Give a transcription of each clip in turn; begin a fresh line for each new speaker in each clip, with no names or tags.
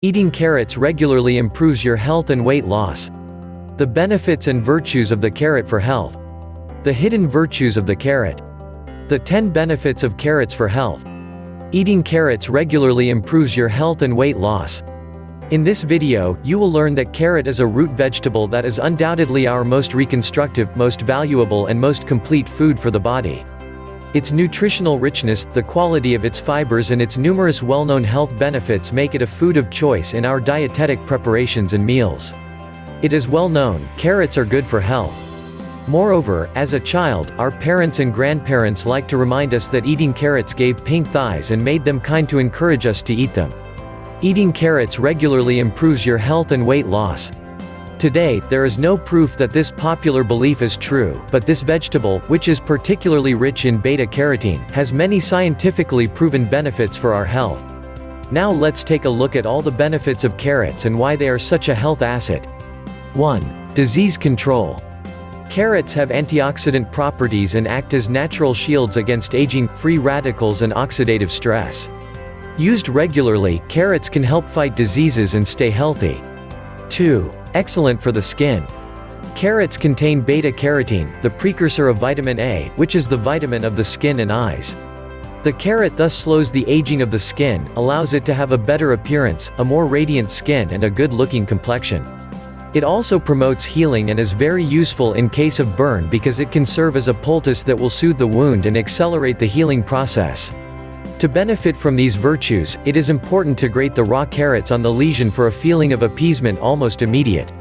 Eating carrots regularly improves your health and weight loss. The benefits and virtues of the carrot for health. The hidden virtues of the carrot. The 10 benefits of carrots for health. Eating carrots regularly improves your health and weight loss. In this video, you will learn that carrot is a root vegetable that is undoubtedly our most reconstructive, most valuable and most complete food for the body. Its nutritional richness, the quality of its fibers and its numerous well-known health benefits make it a food of choice in our dietetic preparations and meals. It is well known, carrots are good for health. Moreover, as a child, our parents and grandparents like to remind us that eating carrots gave pink thighs and made them kind to encourage us to eat them. Eating carrots regularly improves your health and weight loss. Today, there is no proof that this popular belief is true, but this vegetable, which is particularly rich in beta-carotene, has many scientifically proven benefits for our health. Now let's take a look at all the benefits of carrots and why they are such a health asset. 1. Disease control. Carrots have antioxidant properties and act as natural shields against aging, free radicals and oxidative stress. Used regularly, carrots can help fight diseases and stay healthy. 2. Excellent for the skin. Carrots contain beta-carotene, the precursor of vitamin A, which is the vitamin of the skin and eyes. The carrot thus slows the aging of the skin, allows it to have a better appearance, a more radiant skin and a good-looking complexion. It also promotes healing and is very useful in case of burn because it can serve as a poultice that will soothe the wound and accelerate the healing process. To benefit from these virtues, it is important to grate the raw carrots on the lesion for a feeling of appeasement almost immediate.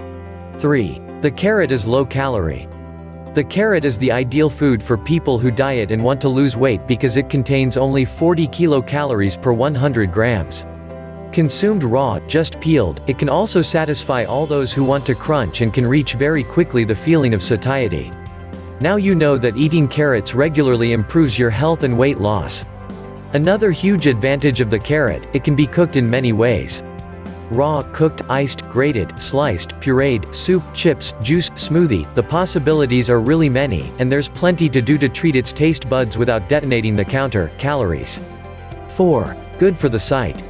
3. The carrot is low-calorie. The carrot is the ideal food for people who diet and want to lose weight because it contains only 40 kilocalories per 100 grams. Consumed raw, just peeled, it can also satisfy all those who want to crunch and can reach very quickly the feeling of satiety. Now you know that eating carrots regularly improves your health and weight loss. Another huge advantage of the carrot, it can be cooked in many ways. Raw, cooked, iced, grated, sliced, pureed, soup, chips, juice, smoothie, the possibilities are really many, and there's plenty to do to treat its taste buds without detonating the counter calories. 4. Good for the sight.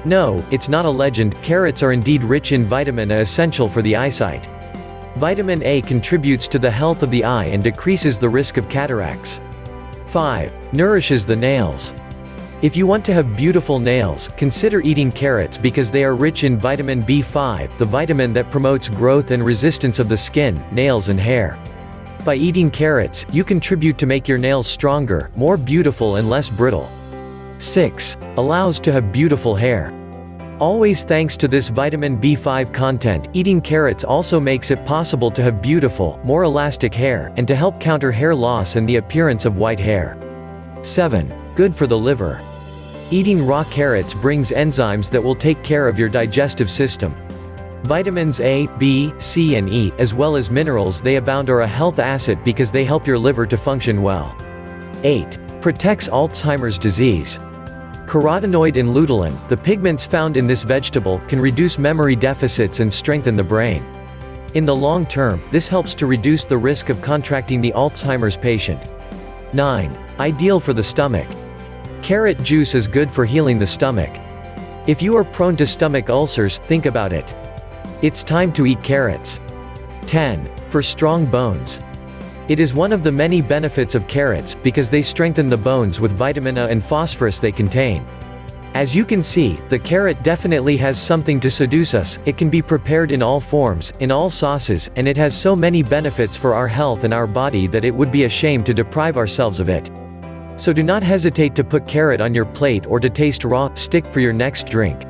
No, it's not a legend, carrots are indeed rich in vitamin A, essential for the eyesight. Vitamin A contributes to the health of the eye and decreases the risk of cataracts. 5. Nourishes the nails. If you want to have beautiful nails, consider eating carrots because they are rich in vitamin B5, the vitamin that promotes growth and resistance of the skin, nails and hair. By eating carrots, you contribute to make your nails stronger, more beautiful and less brittle. 6. Allows to have beautiful hair. Always thanks to this vitamin B5 content, eating carrots also makes it possible to have beautiful, more elastic hair, and to help counter hair loss and the appearance of white hair. 7. Good for the liver. Eating raw carrots brings enzymes that will take care of your digestive system. Vitamins A, B, C and E, as well as minerals they abound are a health asset because they help your liver to function well. 8. Protects Alzheimer's disease. Carotenoid and lutein, the pigments found in this vegetable, can reduce memory deficits and strengthen the brain. In the long term, this helps to reduce the risk of contracting the Alzheimer's patient. 9. Ideal for the stomach. Carrot juice is good for healing the stomach. If you are prone to stomach ulcers, think about it. It's time to eat carrots. 10. For strong bones. It is one of the many benefits of carrots, because they strengthen the bones with vitamin A and phosphorus they contain. As you can see, the carrot definitely has something to seduce us. It can be prepared in all forms, in all sauces, and it has so many benefits for our health and our body that it would be a shame to deprive ourselves of it. So do not hesitate to put carrot on your plate or to taste raw, stick for your next drink.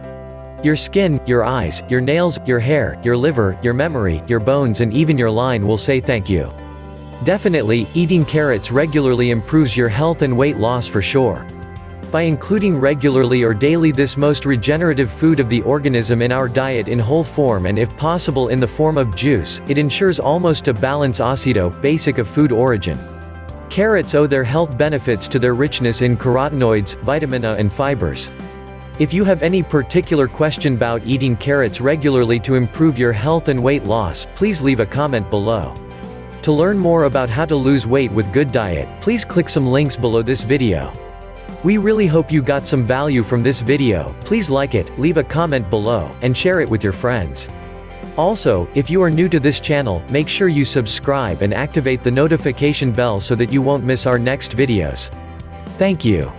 Your skin, your eyes, your nails, your hair, your liver, your memory, your bones and even your line will say thank you. Definitely, eating carrots regularly improves your health and weight loss for sure. By including regularly or daily this most regenerative food of the organism in our diet in whole form and if possible in the form of juice, it ensures almost a balance basic of food origin. Carrots owe their health benefits to their richness in carotenoids, vitamin A and fibers. If you have any particular question about eating carrots regularly to improve your health and weight loss, please leave a comment below. To learn more about how to lose weight with good diet, please click some links below this video. We really hope you got some value from this video. Please like it, leave a comment below, and share it with your friends. Also, if you are new to this channel, make sure you subscribe and activate the notification bell so that you won't miss our next videos. Thank you.